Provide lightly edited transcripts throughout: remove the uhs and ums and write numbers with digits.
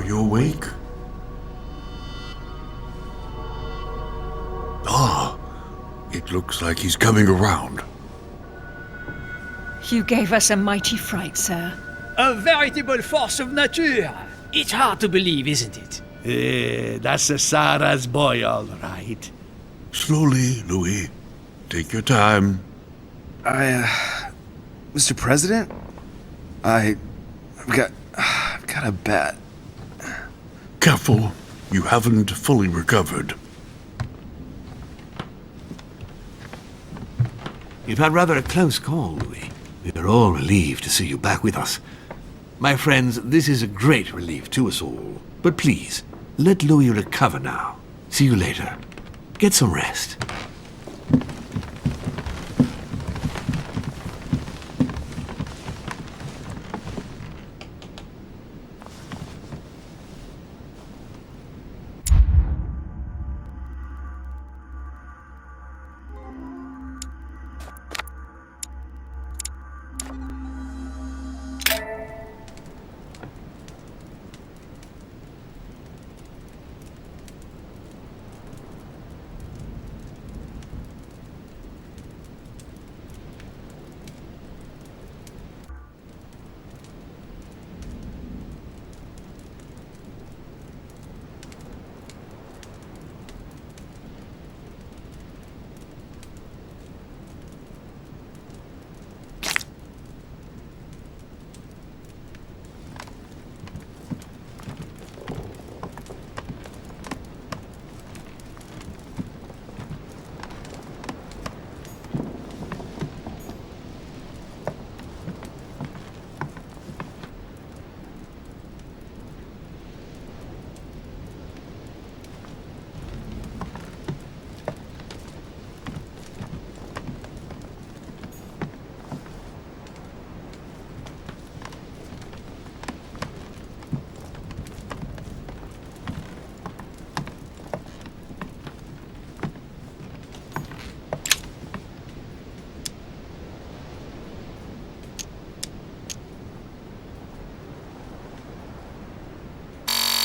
you awake? Ah, it looks like he's coming around. You gave us a mighty fright, sir. A veritable force of nature. It's hard to believe, isn't it? That's a Sarah's boy, all right. Slowly, Louis. Take your time. Mr. President? I've got a bat. Careful, you haven't fully recovered. You've had rather a close call, Louis. We are all relieved to see you back with us. My friends, this is a great relief to us all. But please, let Louis recover now. See you later. Get some rest.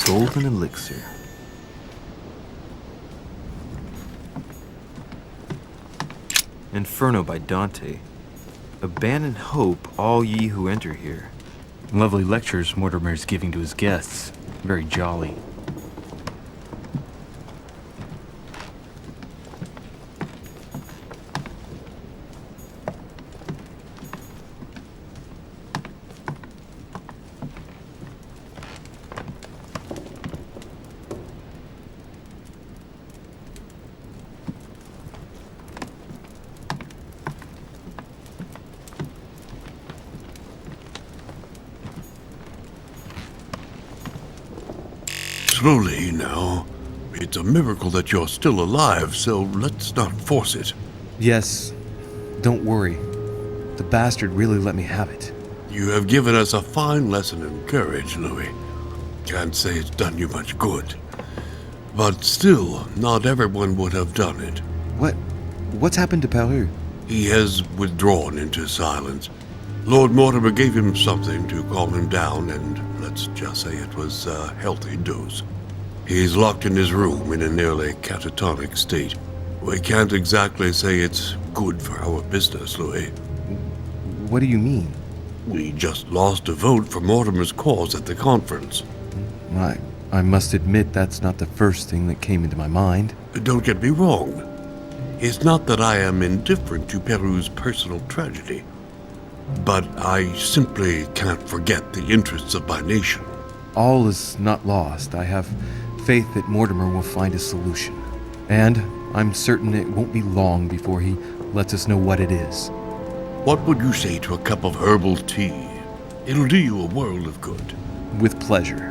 Golden elixir. Inferno by Dante. Abandon hope, all ye who enter here. Lovely lectures Mortimer's giving to his guests. Very jolly. Slowly now. It's a miracle that you're still alive, so let's not force it. Yes, don't worry. The bastard really let me have it. You have given us a fine lesson in courage, Louis. Can't say it's done you much good. But still, not everyone would have done it. What's happened to Peru? He has withdrawn into silence. Lord Mortimer gave him something to calm him down, and let's just say it was a healthy dose. He's locked in his room in a nearly catatonic state. We can't exactly say it's good for our business, Louis. What do you mean? We just lost a vote for Mortimer's cause at the conference. I must admit that's not the first thing that came into my mind. Don't get me wrong. It's not that I am indifferent to Peru's personal tragedy, but I simply can't forget the interests of my nation. All is not lost. I have faith that Mortimer will find a solution. And I'm certain it won't be long before he lets us know what it is. What would you say to a cup of herbal tea? It'll do you a world of good. With pleasure.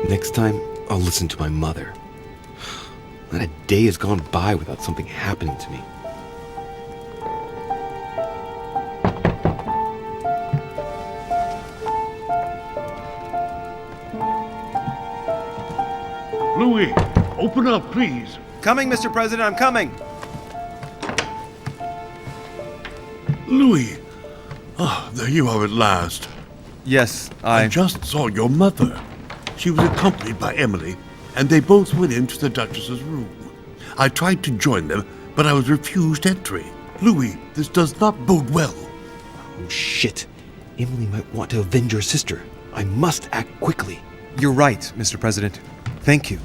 Next time, I'll listen to my mother. Not a day has gone by without something happening to me. Louis, open up, please. Coming, Mr. President, I'm coming! Louis, Ah, there you are at last. Yes, I just saw your mother. She was accompanied by Emily, and they both went into the Duchess's room. I tried to join them, but I was refused entry. Louis, this does not bode well. Oh, shit. Emily might want to avenge her sister. I must act quickly. You're right, Mr. President. Thank you.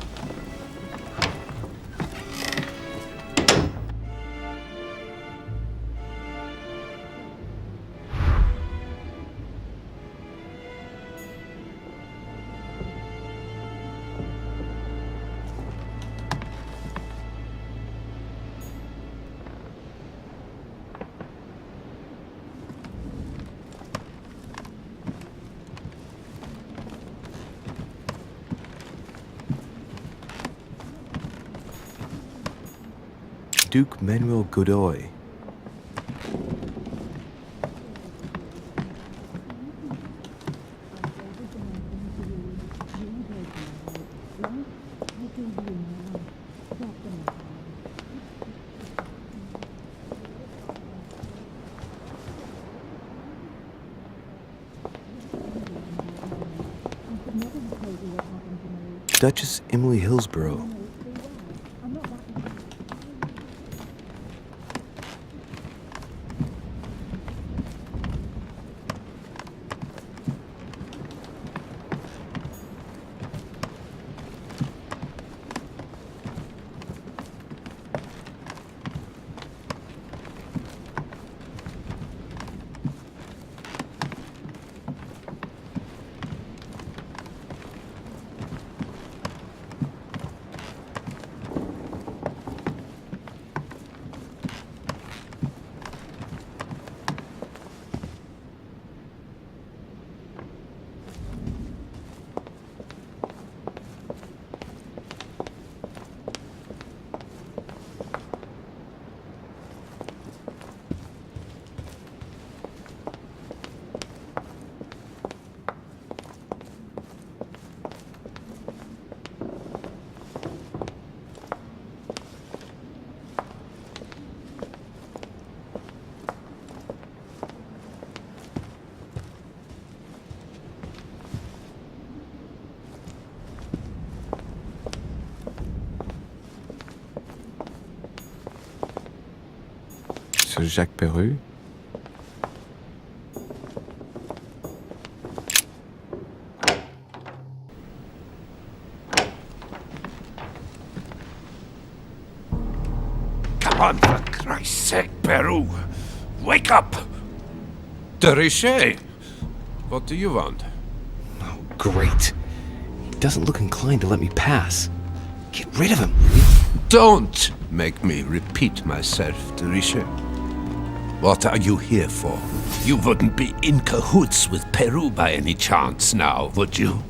Duke Manuel Godoy. Duchess Emily Hillsborough. Sir Jacques Perru. Come on, for Christ's sake, Peru. Wake up! De Richet, what do you want? Oh, great. He doesn't look inclined to let me pass. Get rid of him. Don't make me repeat myself, De Richet. What are you here for? You wouldn't be in cahoots with Peru by any chance now, would you?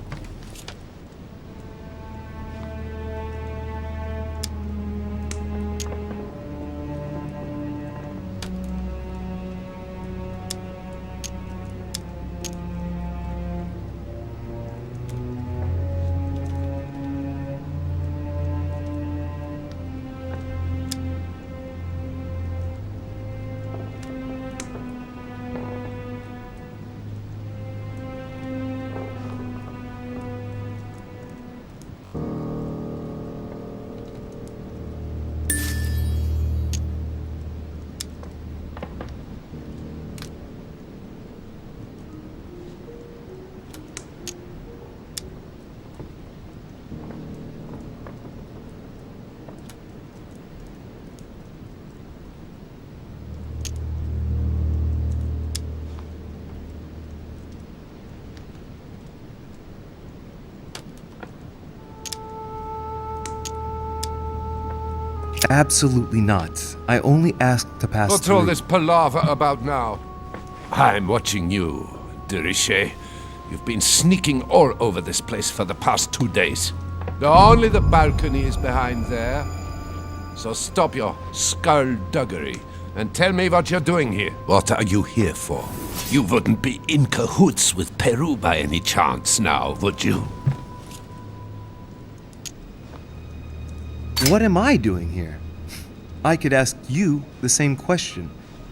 Absolutely not. I only asked to pass What's through. all this palaver about now? I'm watching you, De Richet. You've been sneaking all over this place for the past 2 days. Only the balcony is behind there. So stop your skullduggery and tell me what you're doing here. What are you here for? You wouldn't be in cahoots with Peru by any chance now, would you? What am I doing here? I could ask you the same question.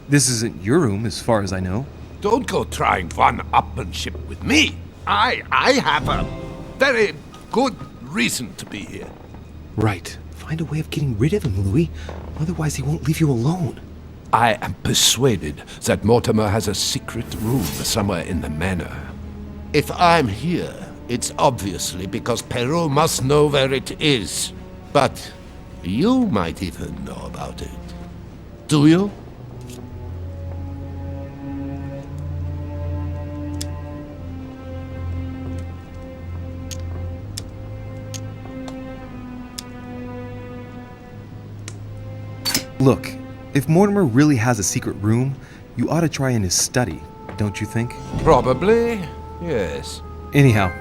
This isn't your room, as far as I know. Don't go trying one-upmanship with me. I have a very good reason to be here. Right. Find a way of getting rid of him, Louis. Otherwise, he won't leave you alone. I am persuaded that Mortimer has a secret room somewhere in the manor. If I'm here, it's obviously because Perrault must know where it is. But you might even know about it. Do you? Look, if Mortimer really has a secret room, you ought to try in his study, don't you think? Probably, yes. Anyhow,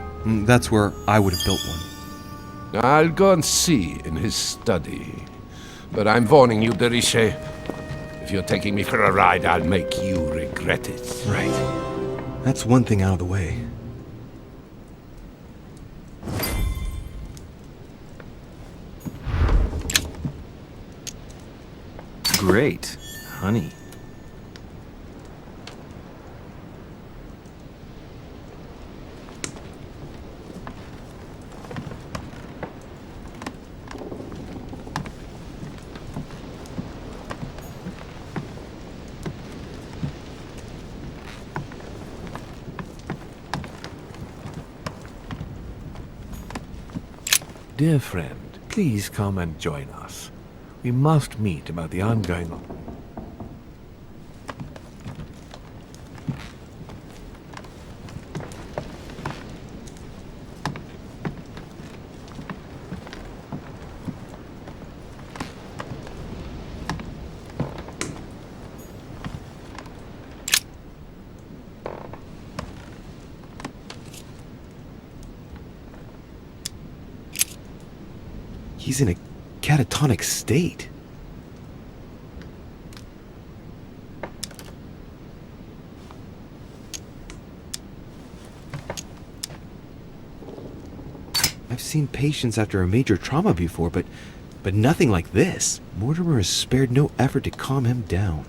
that's where I would have built one. I'll go and see in his study. But I'm warning you, de Richet. If you're taking me for a ride, I'll make you regret it. Right. That's one thing out of the way. Great. Honey. Dear friend, please come and join us. We must meet about the ongoing... He's in a catatonic state. I've seen patients after a major trauma before, but nothing like this. Mortimer has spared no effort to calm him down.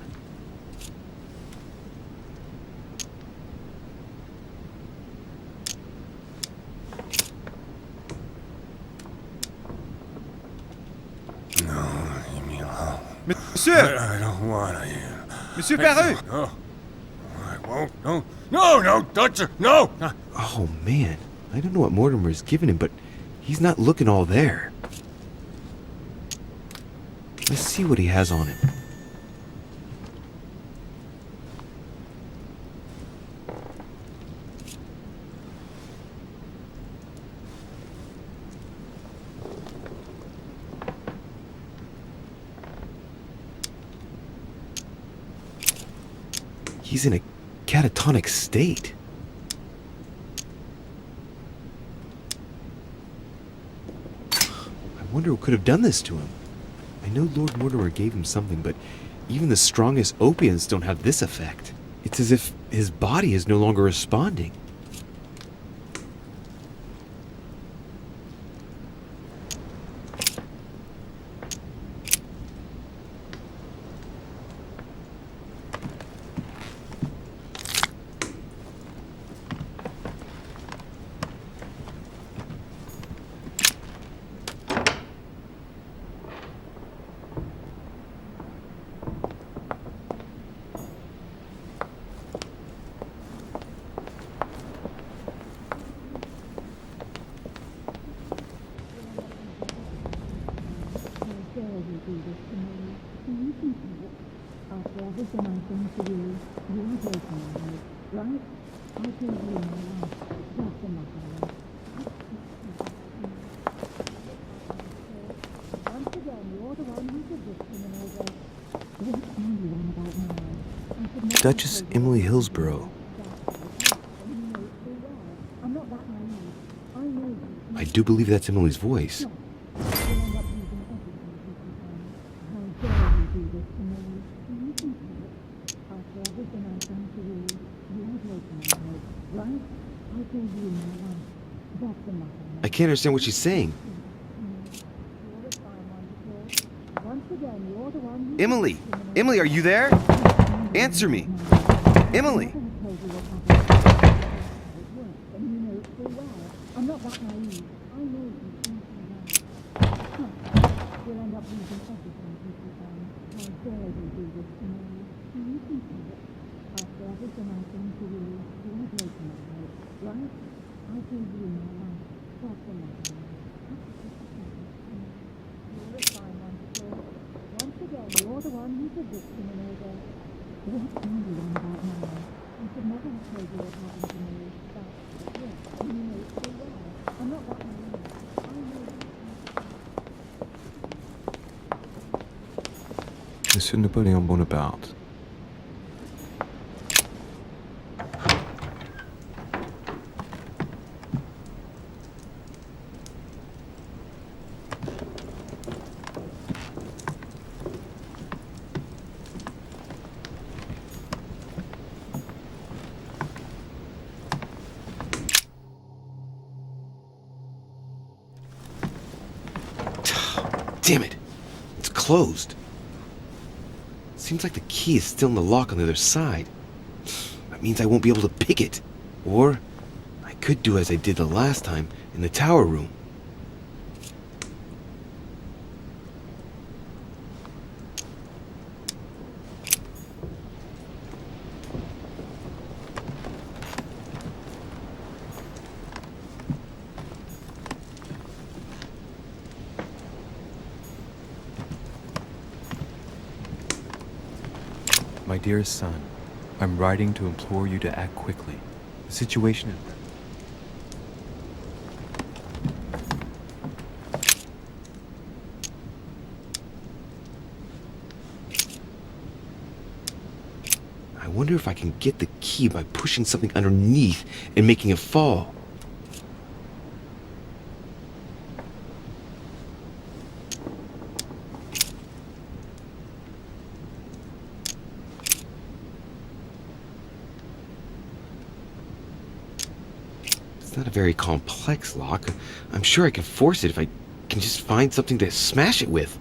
Monsieur! I don't want to hear. Monsieur Perrault! No. I won't. No. No, don't touch her. No! Oh man, I don't know what Mortimer's given him, but he's not looking all there. Let's see what he has on him. He's in a catatonic state. I wonder what could have done this to him. I know Lord Mortimer gave him something, but even the strongest opiates don't have this effect. It's as if his body is no longer responding. Duchess Emily Hillsborough. I do believe that's Emily's voice. I can't understand what she's saying. Emily! Emily, are you there? Answer me! Emily! that naive. I know these things are wrong. We'll end up losing everything people can. How dare they do this to me? Do you think of it? After everything I've done to you, you have broken my heart, right? I gave you my life. That's a lot. You're a fine one, Paul. Once again, you're the one who's a victim in all this. What do you learn about now? I should never have told you what happened to me. But, yes, you know it so well. I'm not that naive. I know that. Monsieur Napoleon Bonaparte. Damn it! It's closed. Seems like the key is still in the lock on the other side. That means I won't be able to pick it. Or I could do as I did the last time in the tower room. My dearest son, I'm writing to implore you to act quickly. The situation is... I wonder if I can get the key by pushing something underneath and making it fall. It's not a very complex lock. I'm sure I can force it if I can just find something to smash it with.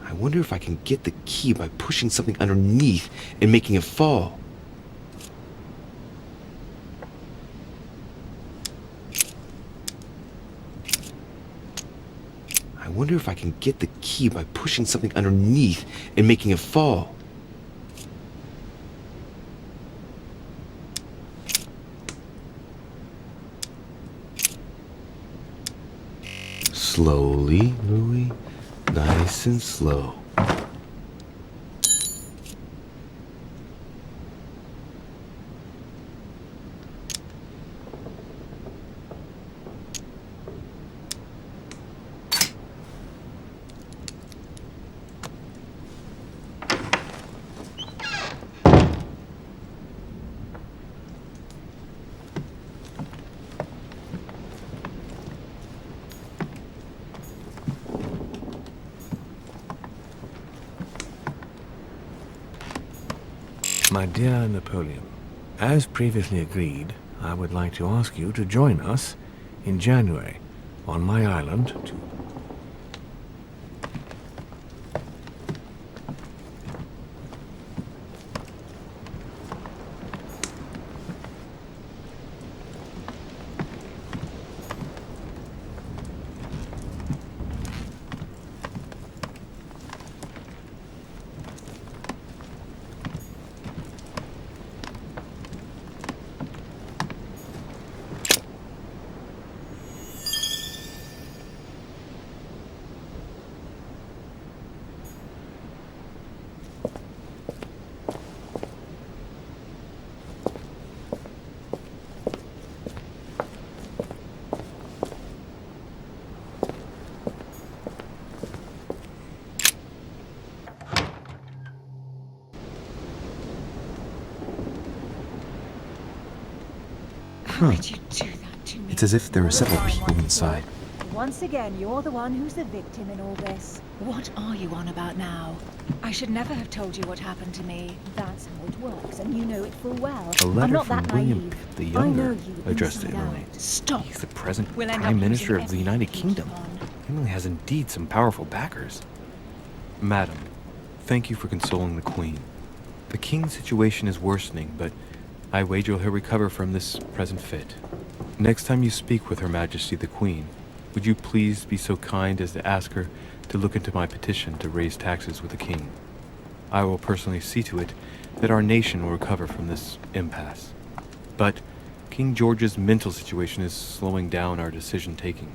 I wonder if I can get the key by pushing something underneath and making it fall. I wonder if I can get the key by pushing something underneath and making it fall. Slowly, Louis. Nice and slow. My dear Napoleon, as previously agreed, I would like to ask you to join us in January on my island to... How could you do that to me? It's as if there are several people inside. Once again, you're the one who's the victim in all this. What are you on about now? I should never have told you what happened to me. That's how it works, and you know it full well. A I'm letter not from that William naive. Pitt the I know Younger, you addressed to inside Emily. out. Stop. He's the present We'll end up Prime Minister losing of the United everything Kingdom. we keep on. Emily has indeed some powerful backers. Madam, thank you for consoling the Queen. The King's situation is worsening, but I wager he'll recover from this present fit. Next time you speak with Her Majesty the Queen, would you please be so kind as to ask her to look into my petition to raise taxes with the King? I will personally see to it that our nation will recover from this impasse. But King George's mental situation is slowing down our decision-taking.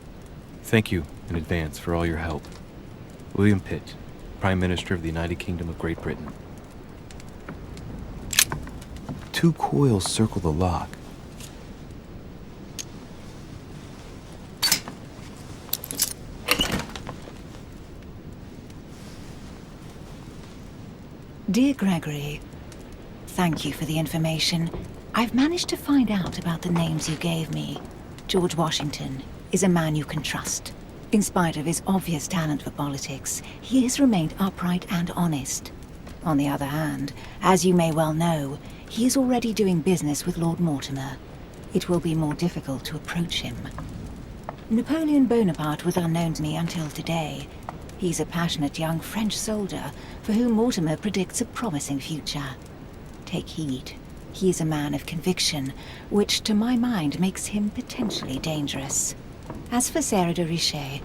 Thank you in advance for all your help. William Pitt, Prime Minister of the United Kingdom of Great Britain. 2 coils circle the lock. Dear Gregory, thank you for the information. I've managed to find out about the names you gave me. George Washington is a man you can trust. In spite of his obvious talent for politics, he has remained upright and honest. On the other hand, as you may well know, he is already doing business with Lord Mortimer. It will be more difficult to approach him. Napoleon Bonaparte was unknown to me until today. He's a passionate young French soldier for whom Mortimer predicts a promising future. Take heed. He is a man of conviction, which to my mind makes him potentially dangerous. As for Sarah de Richet,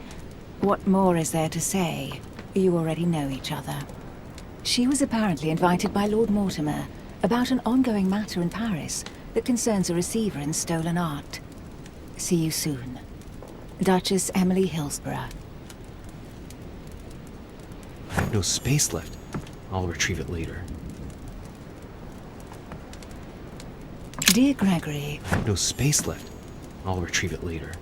what more is there to say? You already know each other. She was apparently invited by Lord Mortimer about an ongoing matter in Paris that concerns a receiver in stolen art. See you soon. Duchess Emily Hillsborough. I have no space left. I'll retrieve it later. Dear Gregory, I have no space left. I'll retrieve it later.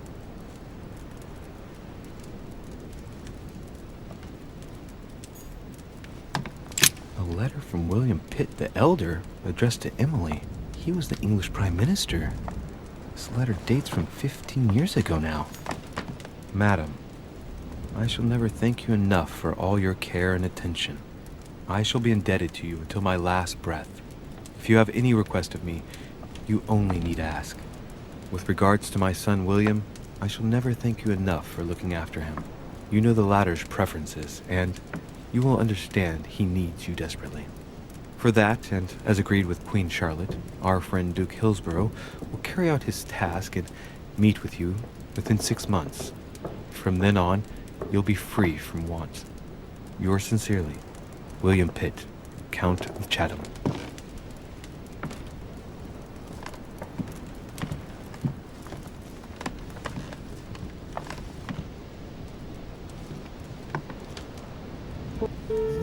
A letter from William Pitt the Elder, addressed to Emily. He was the English Prime Minister. This letter dates from 15 years ago now. Madam, I shall never thank you enough for all your care and attention. I shall be indebted to you until my last breath. If you have any request of me, you only need ask. With regards to my son William, I shall never thank you enough for looking after him. You know the latter's preferences, and you will understand he needs you desperately. For that, and as agreed with Queen Charlotte, our friend Duke Hillsborough will carry out his task and meet with you within 6 months. From then on, you'll be free from want. Yours sincerely, William Pitt, Count of Chatham.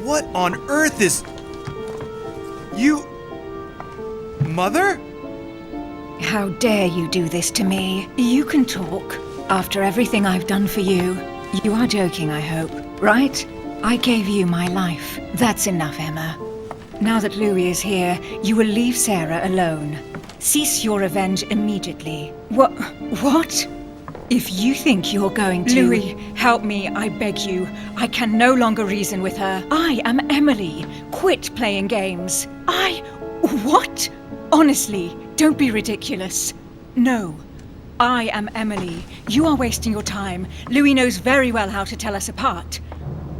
What on earth is... You... Mother? how dare you do this to me? You can talk. After everything I've done for you. You are joking, I hope, right? I gave you my life. That's enough, Emma. Now that Louis is here, you will leave Sarah alone. Cease your revenge immediately. What? If you think you're going to... Louis, help me, I beg you. I can no longer reason with her. I am Emily. Quit playing games. What? Honestly, don't be ridiculous. No. I am Emily. You are wasting your time. Louis knows very well how to tell us apart.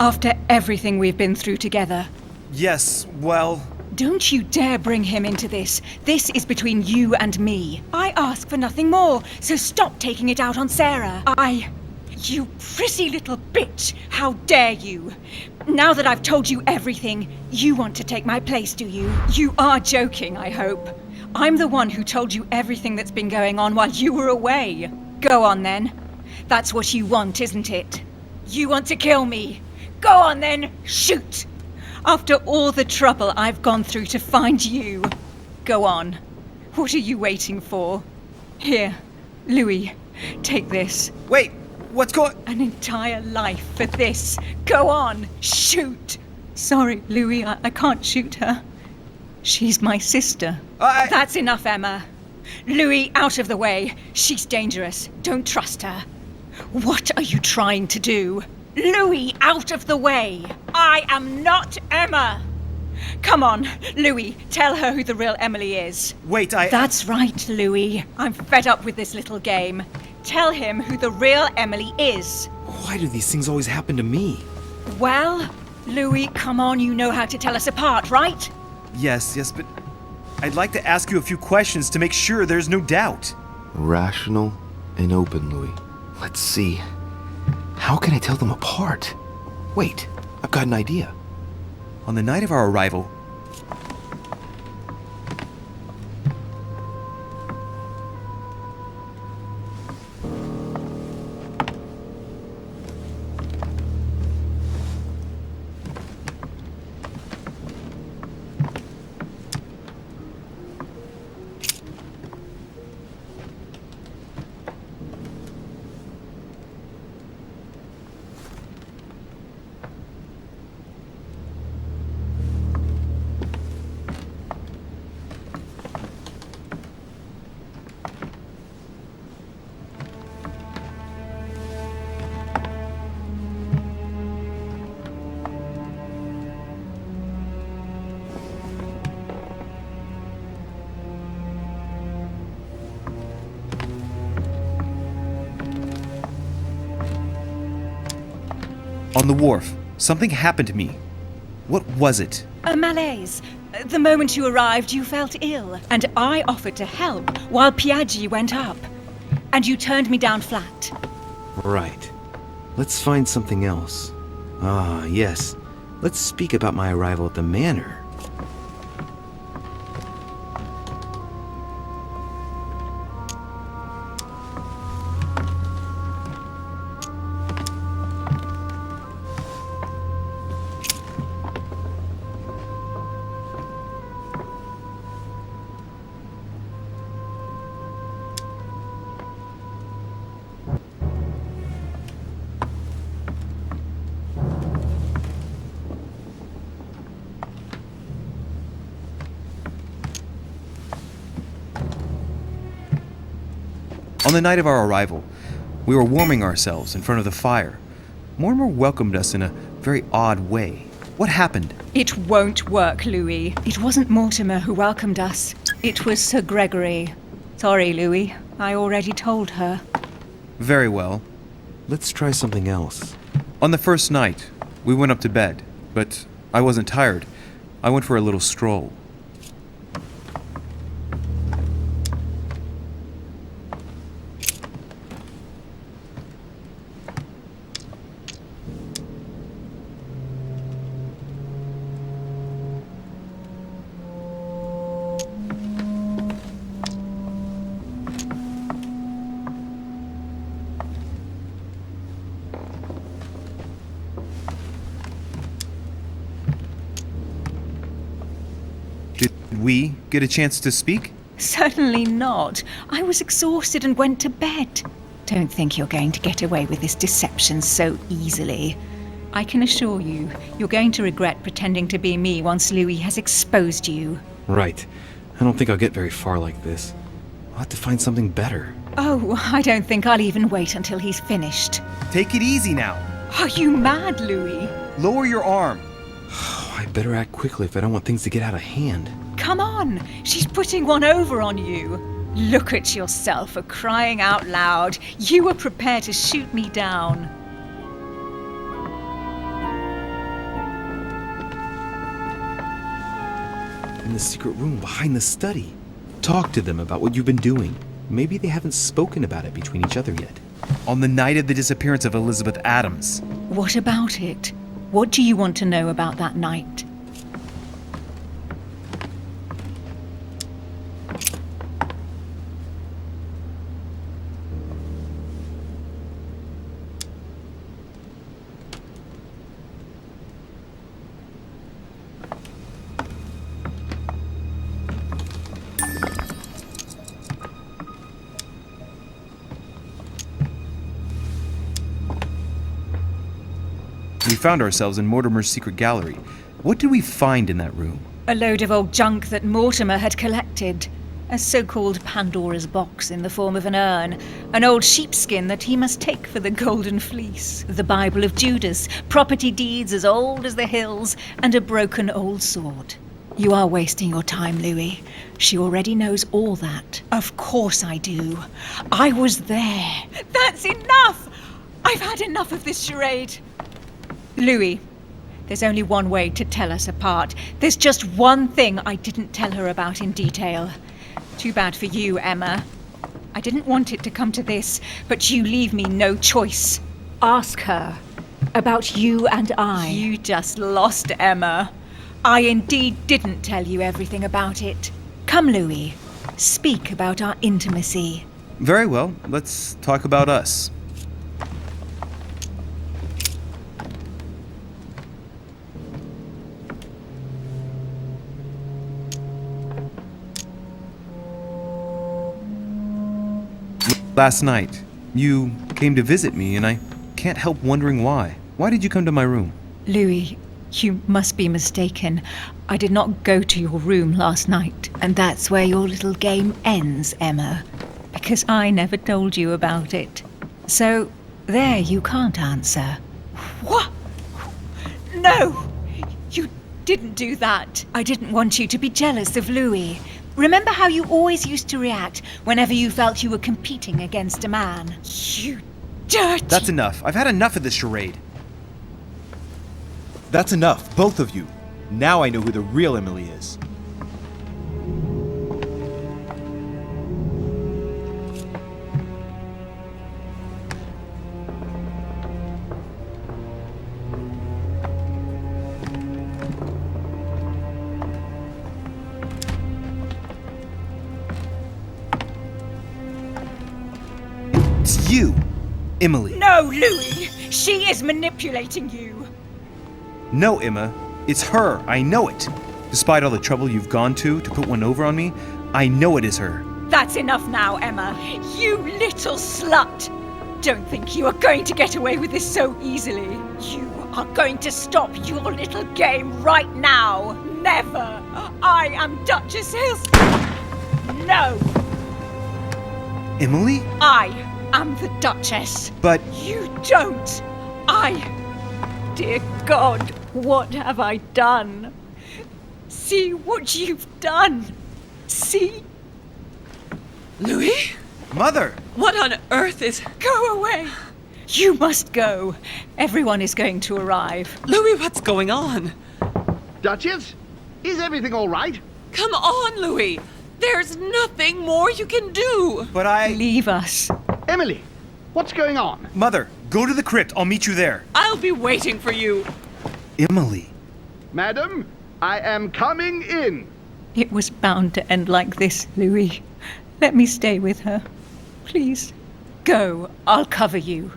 After everything we've been through together. Yes, well... Don't you dare bring him into this. This is between you and me. I ask for nothing more, so stop taking it out on Sarah. You prissy little bitch! How dare you! Now that I've told you everything, you want to take my place, do you? You are joking, I hope. I'm the one who told you everything that's been going on while you were away. Go on then. That's what you want, isn't it? You want to kill me. Go on then, shoot! After all the trouble I've gone through to find you. Go on. What are you waiting for? Here, Louis, take this. Wait, what's going... An entire life for this. Go on, shoot! Sorry, Louis, I can't shoot her. She's my sister. That's enough, Emma. Louis, out of the way. She's dangerous. Don't trust her. What are you trying to do? Louis, out of the way. I am not Emma. Come on, Louis, tell her who the real Emily is. Wait, That's right, Louis. I'm fed up with this little game. Tell him who the real Emily is. Why do these things always happen to me? Well, Louis, come on, you know how to tell us apart, right? Yes, but I'd like to ask you a few questions to make sure there's no doubt. Rational and open, Louis. Let's see. How can I tell them apart? Wait, I've got an idea. On the night of our arrival, on the wharf, something happened to me. What was it? A malaise. The moment you arrived, you felt ill, and I offered to help while Piaggi went up. And you turned me down flat. Right. Let's find something else. Ah, yes. Let's speak about my arrival at the manor. On the night of our arrival, we were warming ourselves in front of the fire. Mortimer welcomed us in a very odd way. What happened? It won't work, Louis. It wasn't Mortimer who welcomed us. It was Sir Gregory. Sorry, Louis. I already told her. Very well. Let's try something else. On the first night, we went up to bed, but I wasn't tired. I went for a little stroll. Did we get a chance to speak? Certainly not. I was exhausted and went to bed. Don't think you're going to get away with this deception so easily. I can assure you, you're going to regret pretending to be me once Louis has exposed you. Right. I don't think I'll get very far like this. I'll have to find something better. Oh, I don't think I'll even wait until he's finished. Take it easy now. Are you mad, Louis? Lower your arm. I better act quickly if I don't want things to get out of hand. come on. She's putting one over on you. Look at yourself for crying out loud. You were prepared to shoot me down. In the secret room behind the study. Talk to them about what you've been doing. Maybe they haven't spoken about it between each other yet. On the night of the disappearance of Elizabeth Adams. What about it? What do you want to know about that night? We found ourselves in Mortimer's secret gallery. What did we find in that room? A load of old junk that Mortimer had collected. A so-called Pandora's box in the form of an urn. An old sheepskin that he must take for the Golden Fleece. The Bible of Judas. Property deeds as old as the hills. And a broken old sword. You are wasting your time, Louis. She already knows all that. Of course I do. I was there. That's enough! I've had enough of this charade. Louis, there's only one way to tell us apart. There's just one thing I didn't tell her about in detail. Too bad for you, Emma. I didn't want it to come to this, but you leave me no choice. Ask her about you and I. You just lost, Emma. I indeed didn't tell you everything about it. Come, Louis. Speak about our intimacy. Very well, let's talk about us. Last night, you came to visit me, and I can't help wondering why. Why did you come to my room? Louis, you must be mistaken. I did not go to your room last night, and that's where your little game ends, Emma. Because I never told you about it. So, there you can't answer. What? No! You didn't do that. I didn't want you to be jealous of Louis. Remember how you always used to react whenever you felt you were competing against a man? You dirty... That's enough. I've had enough of this charade. That's enough, both of you. Now I know who the real Emily is. It's you, Emily. No, Louis! She is manipulating you! No, Emma. It's her. I know it. Despite all the trouble you've gone to put one over on me, I know it is her. That's enough now, Emma. You little slut! Don't think you are going to get away with this so easily. You are going to stop your little game right now. Never! I am Duchess Hills... No! Emily? I am the Duchess. But... You don't! Dear God, what have I done? See what you've done. See? Louis? Mother! What on earth is... Go away! You must go. Everyone is going to arrive. Louis, what's going on? Duchess? Is everything all right? Come on, Louis. There's nothing more you can do. But I... Leave us. Emily, what's going on? Mother, go to the crypt. I'll meet you there. I'll be waiting for you. Emily. Madam, I am coming in. It was bound to end like this, Louis. Let me stay with her. Please. Go. I'll cover you.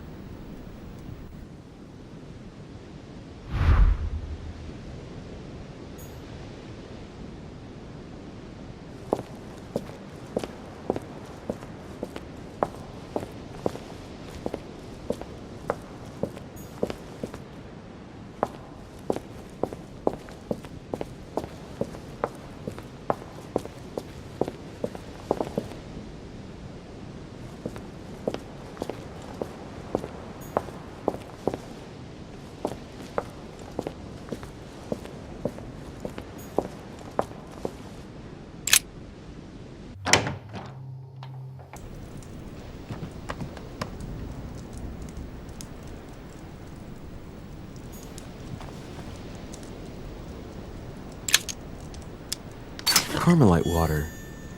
Carmelite water.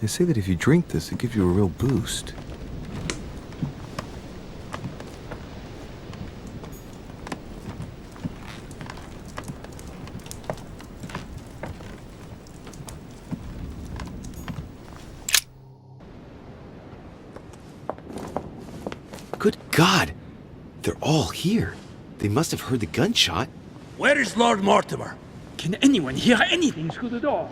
They say that if you drink this, it gives you a real boost. Good God! They're all here. They must have heard the gunshot. Where is Lord Mortimer? Can anyone hear anything through the door?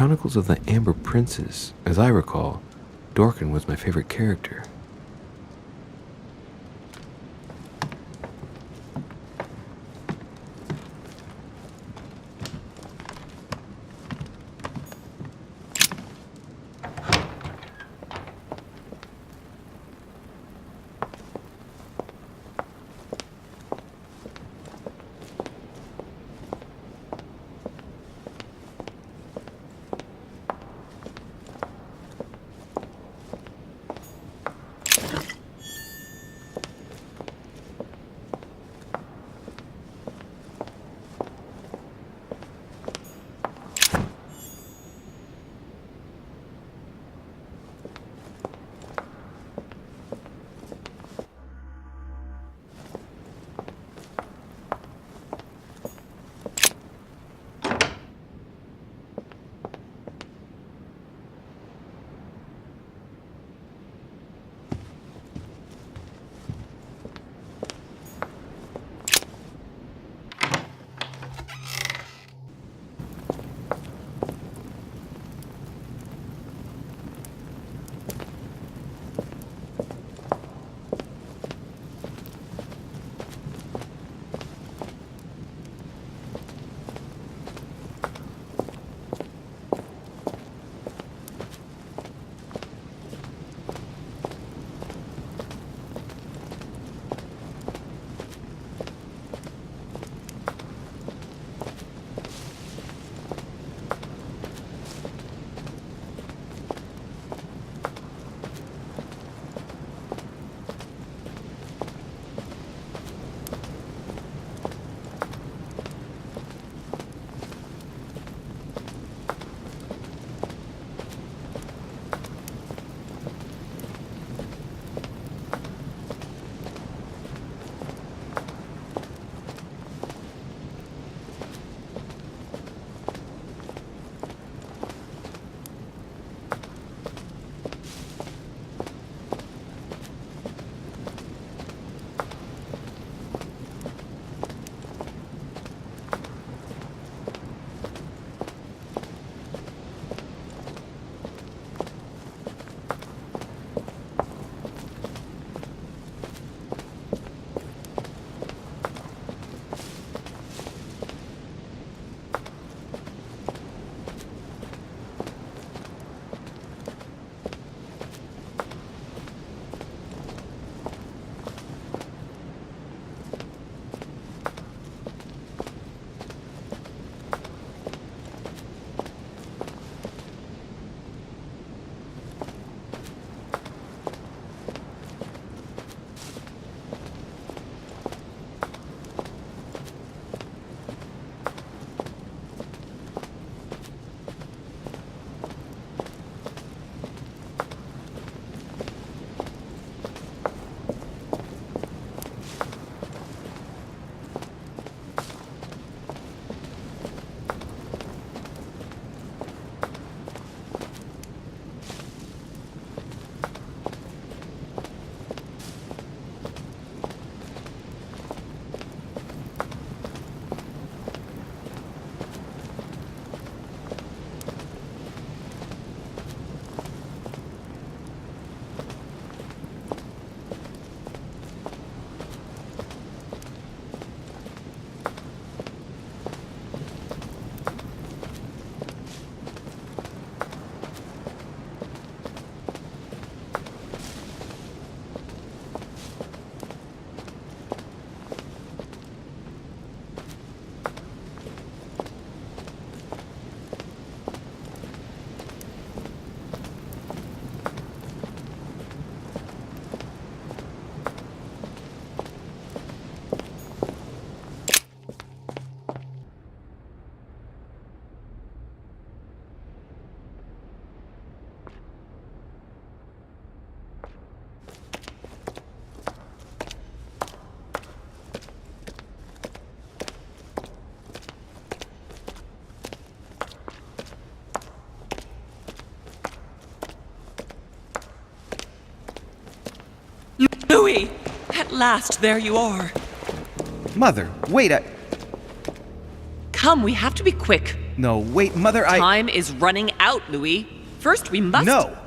Chronicles of the Amber Princess. As I recall, Dorkin was my favorite character. last, there you are. Mother, wait, Come, we have to be quick. No, wait, Mother, Time is running out, Louis. First, we must... No!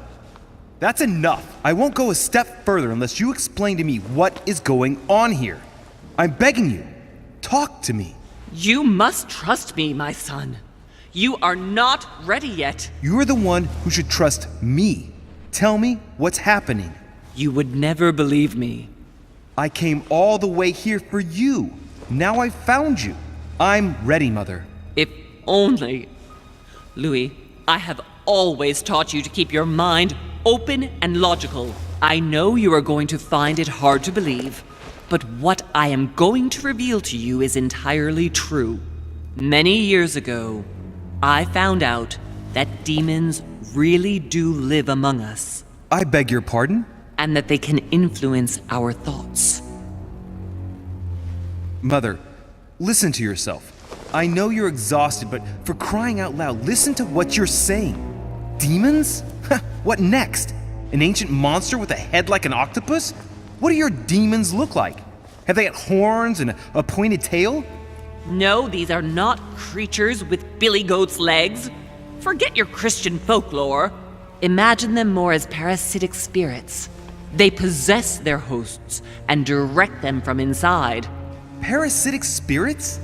That's enough. I won't go a step further unless you explain to me what is going on here. I'm begging you. Talk to me. You must trust me, my son. You are not ready yet. You're the one who should trust me. Tell me what's happening. You would never believe me. I came all the way here for you. Now I've found you. I'm ready, Mother. If only. Louis, I have always taught you to keep your mind open and logical. I know you are going to find it hard to believe, but what I am going to reveal to you is entirely true. Many years ago, I found out that demons really do live among us. I beg your pardon? And that they can influence our thoughts. Mother, listen to yourself. I know you're exhausted, but for crying out loud, listen to what you're saying. Demons? What next? An ancient monster with a head like an octopus? What do your demons look like? Have they got horns and a pointed tail? No, these are not creatures with billy goat's legs. Forget your Christian folklore. Imagine them more as parasitic spirits. They possess their hosts and direct them from inside. Parasitic spirits?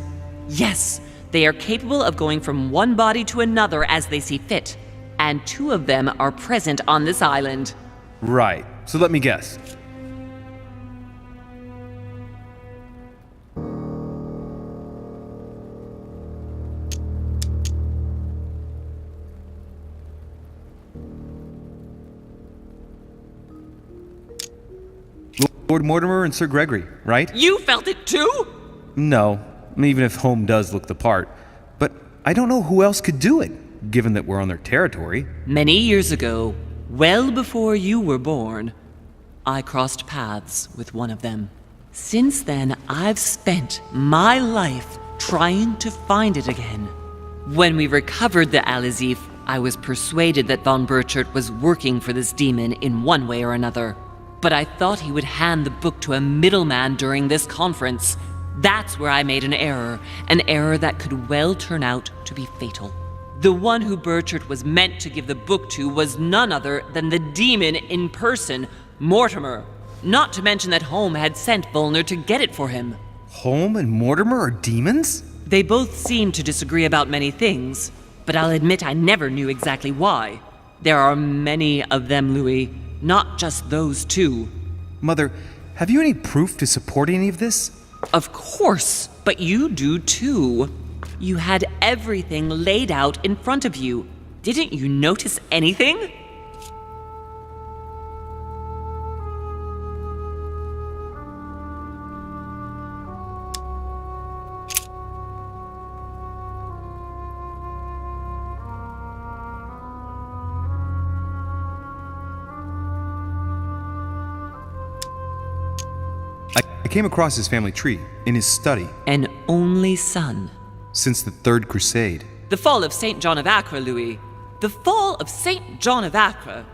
Yes, they are capable of going from one body to another as they see fit. And 2 of them are present on this island. Right. So let me guess. Lord Mortimer and Sir Gregory, right? You felt it too? No, even if Home does look the part. But I don't know who else could do it, given that we're on their territory. Many years ago, well before you were born, I crossed paths with one of them. Since then, I've spent my life trying to find it again. When we recovered the Alizif, I was persuaded that von Burchard was working for this demon in one way or another. But I thought he would hand the book to a middleman during this conference. That's where I made an error that could well turn out to be fatal. The one who Burchard was meant to give the book to was none other than the demon in person, Mortimer. Not to mention that Home had sent Volner to get it for him. Home and Mortimer are demons? They both seem to disagree about many things, but I'll admit I never knew exactly why. There are many of them, Louis. Not just those 2. Mother, have you any proof to support any of this? Of course, but you do too. You had everything laid out in front of you. Didn't you notice anything? I came across his family tree in his study. An only son. Since the Third Crusade. The fall of St. John of Acre, Louis. The fall of St. John of Acre.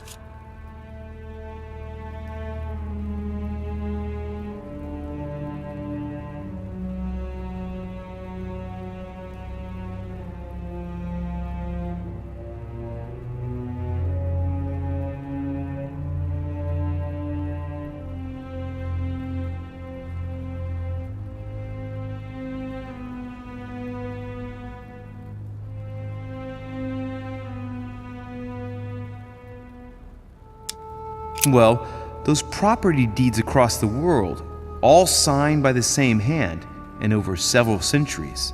Well, those property deeds across the world, all signed by the same hand and over several centuries.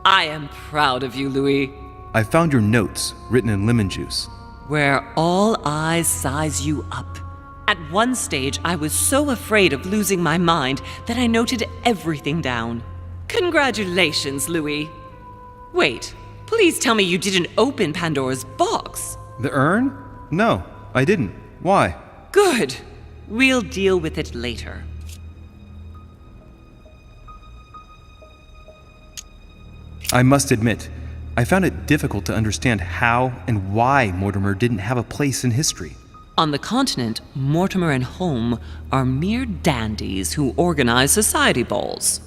I am proud of you, Louis. I found your notes written in lemon juice. Where all eyes size you up. At one stage, I was so afraid of losing my mind that I noted everything down. Congratulations, Louis. Wait, please tell me you didn't open Pandora's box. The urn? No, I didn't. Why? Good. We'll deal with it later. I must admit, I found it difficult to understand how and why Mortimer didn't have a place in history. On the continent, Mortimer and Holm are mere dandies who organize society balls.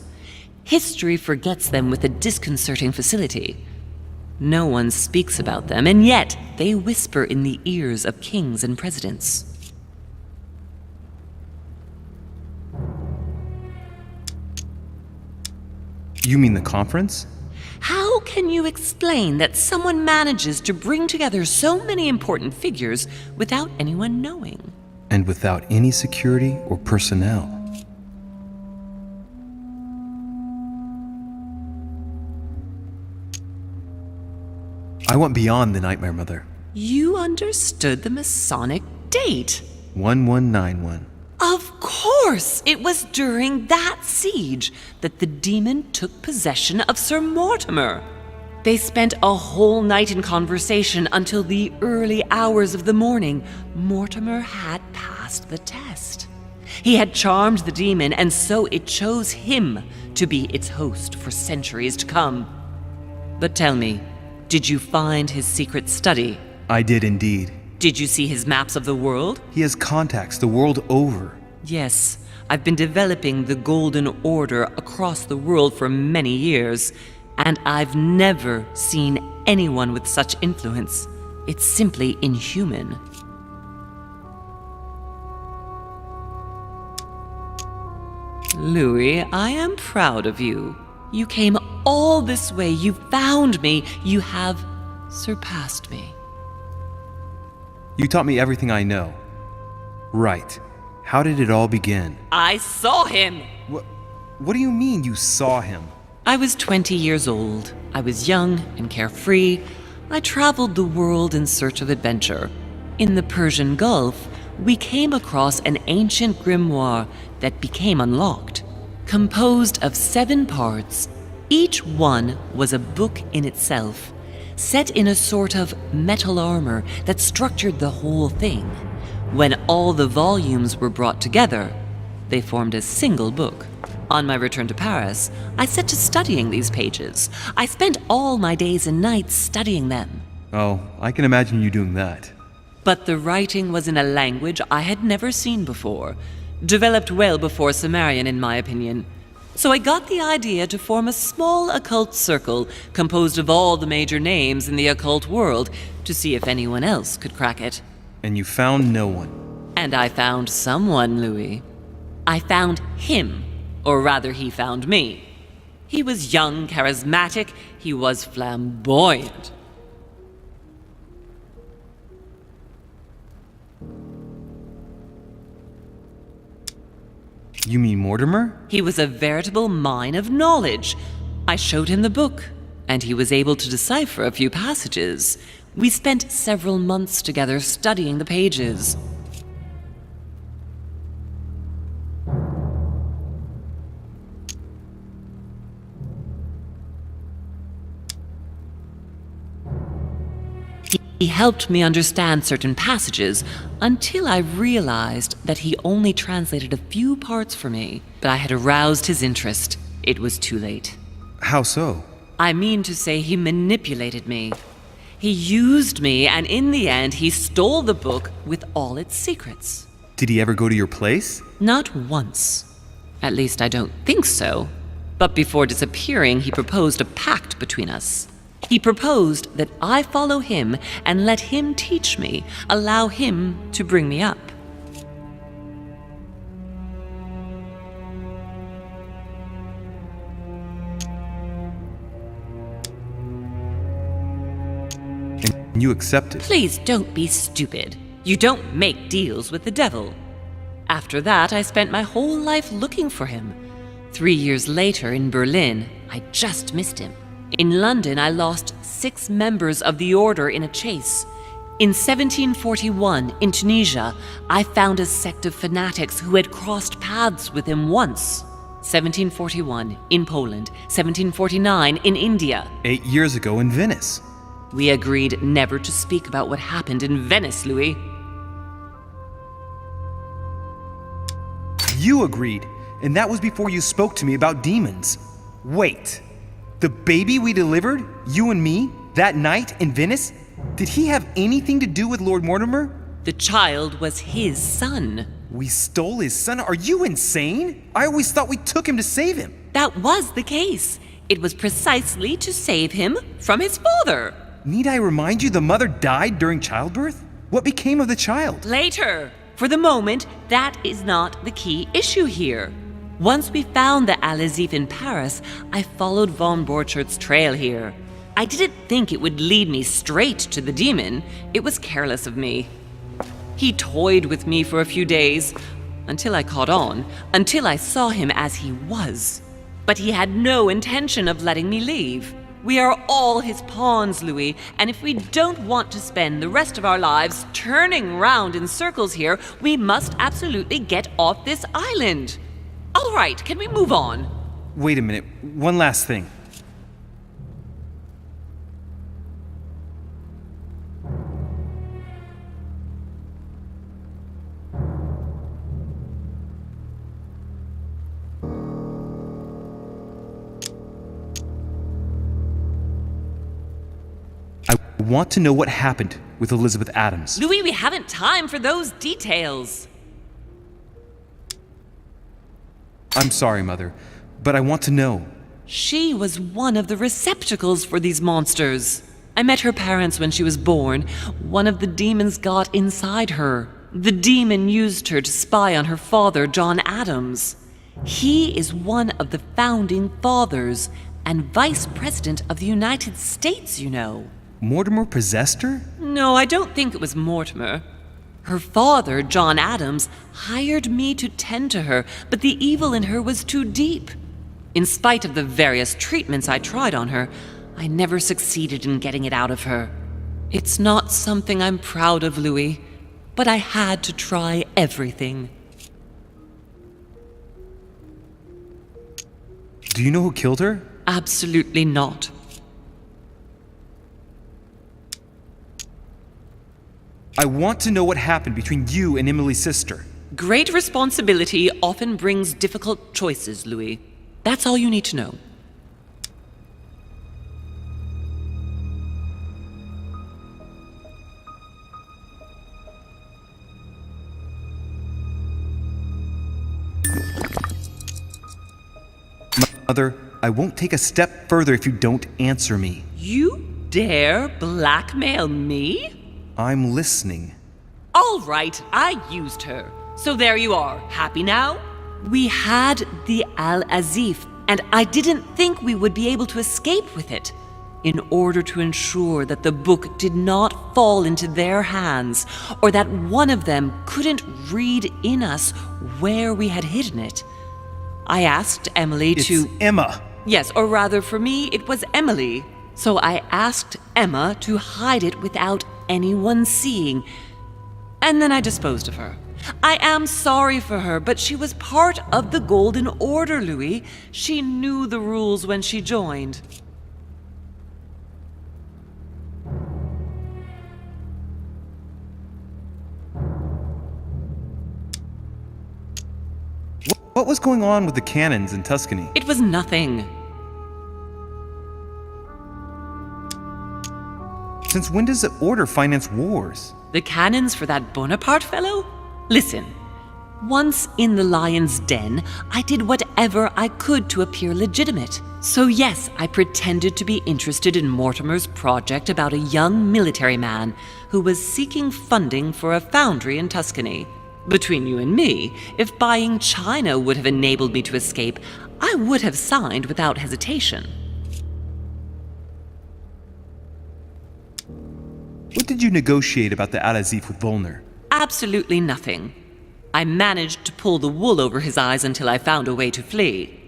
History forgets them with a disconcerting facility. No one speaks about them, and yet they whisper in the ears of kings and presidents. You mean the conference? How can you explain that someone manages to bring together so many important figures without anyone knowing? And without any security or personnel. I went beyond the Nightmare Mother. You understood the Masonic date. 1191. Of course! It was during that siege that the demon took possession of Sir Mortimer. They spent a whole night in conversation until the early hours of the morning. Mortimer had passed the test. He had charmed the demon, and so it chose him to be its host for centuries to come. But tell me, did you find his secret study? I did indeed. Did you see his maps of the world? He has contacts the world over. Yes, I've been developing the Golden Order across the world for many years, and I've never seen anyone with such influence. It's simply inhuman. Louis, I am proud of you. You came all this way, you found me, you have surpassed me. You taught me everything I know. Right. How did it all begin? I saw him! What do you mean you saw him? I was 20 years old. I was young and carefree. I traveled the world in search of adventure. In the Persian Gulf, we came across an ancient grimoire that became unlocked. Composed of 7 parts, each one was a book in itself, set in a sort of metal armor that structured the whole thing. When all the volumes were brought together, they formed a single book. On my return to Paris, I set to studying these pages. I spent all my days and nights studying them. Oh, I can imagine you doing that. But the writing was in a language I had never seen before, developed well before Sumerian, in my opinion. So I got the idea to form a small occult circle composed of all the major names in the occult world to see if anyone else could crack it. And you found no one. And I found someone, Louis. I found him, or rather he found me. He was young, charismatic, he was flamboyant. You mean Mortimer? He was a veritable mine of knowledge. I showed him the book, and he was able to decipher a few passages. We spent several months together studying the pages. He helped me understand certain passages until I realized that he only translated a few parts for me. But I had aroused his interest. It was too late. How so? I mean to say he manipulated me. He used me, and in the end, he stole the book with all its secrets. Did he ever go to your place? Not once. At least I don't think so. But before disappearing, he proposed a pact between us. He proposed that I follow him and let him teach me, allow him to bring me up. And you accepted? Please don't be stupid. You don't make deals with the devil. After that, I spent my whole life looking for him. 3 years later in Berlin, I just missed him. In London, I lost 6 members of the order in a chase. In 1741, in Tunisia, I found a sect of fanatics who had crossed paths with him once. 1741, in Poland. 1749, in India. 8 years ago in Venice. We agreed never to speak about what happened in Venice, Louis. You agreed, and that was before you spoke to me about demons. Wait. The baby we delivered, you and me, that night in Venice, did he have anything to do with Lord Mortimer? The child was his son. We stole his son? Are you insane? I always thought we took him to save him. That was the case. It was precisely to save him from his father. Need I remind you the mother died during childbirth? What became of the child? Later. For the moment, that is not the key issue here. Once we found the Al-Azif in Paris, I followed von Borchart's trail here. I didn't think it would lead me straight to the demon. It was careless of me. He toyed with me for a few days, until I caught on, until I saw him as he was. But he had no intention of letting me leave. We are all his pawns, Louis, and if we don't want to spend the rest of our lives turning round in circles here, we must absolutely get off this island. All right, can we move on? Wait a minute, one last thing. I want to know what happened with Elizabeth Adams. Louis, we haven't time for those details. I'm sorry, Mother, but I want to know. She was one of the receptacles for these monsters. I met her parents when she was born. One of the demons got inside her. The demon used her to spy on her father, John Adams. He is one of the founding fathers and vice president of the United States, you know. Mortimer possessed her? No, I don't think it was Mortimer. Her father, John Adams, hired me to tend to her, but the evil in her was too deep. In spite of the various treatments I tried on her, I never succeeded in getting it out of her. It's not something I'm proud of, Louis, but I had to try everything. Do you know who killed her? Absolutely not. I want to know what happened between you and Emily's sister. Great responsibility often brings difficult choices, Louis. That's all you need to know. Mother, I won't take a step further if you don't answer me. You dare blackmail me? I'm listening. All right, I used her. So there you are. Happy now? We had the Al-Azif, and I didn't think we would be able to escape with it. In order to ensure that the book did not fall into their hands, or that one of them couldn't read in us where we had hidden it, I asked Emily to... It's Emma. Yes, or rather for me, it was Emily. So I asked Emma to hide it without anyone seeing, and then I disposed of her. I am sorry for her, but she was part of the Golden Order, Louis. She knew the rules when she joined. What was going on with the cannons in Tuscany? It was nothing. Since when does the Order finance wars? The cannons for that Bonaparte fellow? Listen, once in the lion's den, I did whatever I could to appear legitimate. So yes, I pretended to be interested in Mortimer's project about a young military man who was seeking funding for a foundry in Tuscany. Between you and me, if buying China would have enabled me to escape, I would have signed without hesitation. What did you negotiate about the Al-Azif with Volner? Absolutely nothing. I managed to pull the wool over his eyes until I found a way to flee.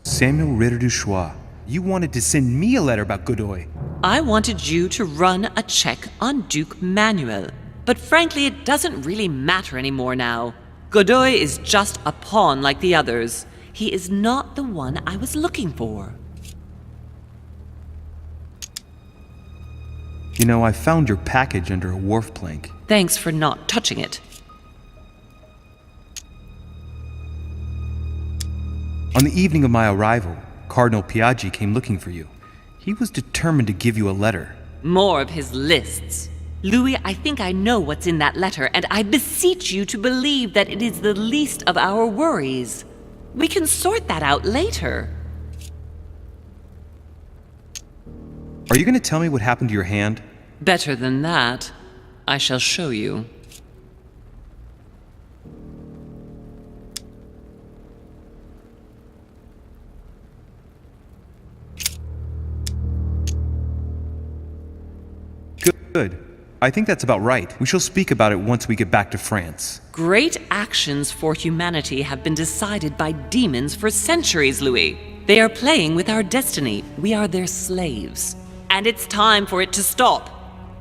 Samuel Ritter du Choix, you wanted to send me a letter about Godoy. I wanted you to run a check on Duke Manuel. But frankly, it doesn't really matter anymore now. Godoy is just a pawn like the others. He is not the one I was looking for. You know, I found your package under a wharf plank. Thanks for not touching it. On the evening of my arrival, Cardinal Piaggi came looking for you. He was determined to give you a letter. More of his lists. Louis, I think I know what's in that letter, and I beseech you to believe that it is the least of our worries. We can sort that out later. Are you going to tell me what happened to your hand? Better than that, I shall show you. Good. I think that's about right. We shall speak about it once we get back to France. Great actions for humanity have been decided by demons for centuries, Louis. They are playing with our destiny. We are their slaves. And it's time for it to stop.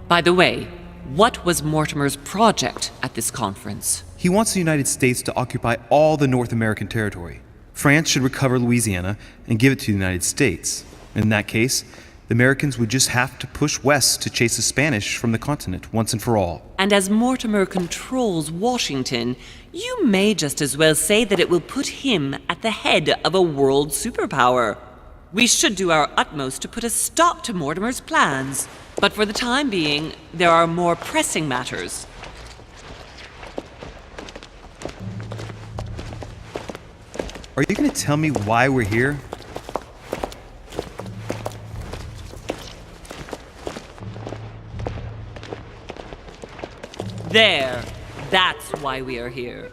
By the way, what was Mortimer's project at this conference? He wants the United States to occupy all the North American territory. France should recover Louisiana and give it to the United States. In that case, the Americans would just have to push west to chase the Spanish from the continent once and for all. And as Mortimer controls Washington, you may just as well say that it will put him at the head of a world superpower. We should do our utmost to put a stop to Mortimer's plans. But for the time being, there are more pressing matters. Are you going to tell me why we're here? There. That's why we are here.